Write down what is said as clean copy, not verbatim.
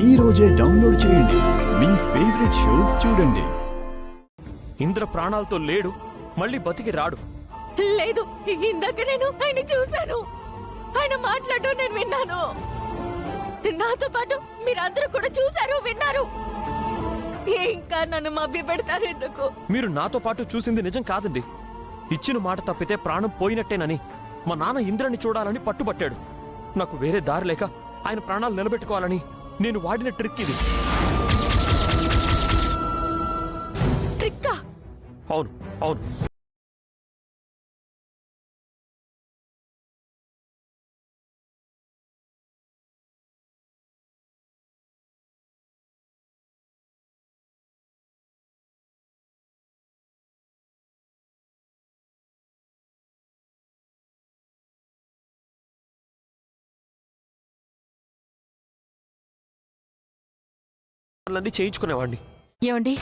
ఈ రోజే డౌన్లోడ్ చేయండి. మీ ఫేవరెట్ షోస్ చూడండి. ఇంద్ర ప్రాణాలతో లేడు, మళ్ళీ బతికి రాడు. లేదు, ఇందాక నేను ఆయన చూశాను. ఆయన మాట్లాడటం నేను విన్నాను. నాతో పాటు మీరందరూ కూడా చూశారు, విన్నారు. ఇంకా నన్ను మభ్య పెడతారు ఎందుకు? మీరు నాతో పాటు చూసింది నిజం కాదండి. ఇచ్చిన మాట తప్పితే ప్రాణం పోయినట్టేనని మా నాన్న ఇంద్రని చూడాలని పట్టుబట్టాడు. నాకు వేరే దారి లేక ఆయన ప్రాణాలు నిలబెట్టుకోవాలని నేను వాడిన ట్రిక్ ఇది. ట్రిక్కా? అవును అవును. చేయించుకునేవాడిని. ఏమండి,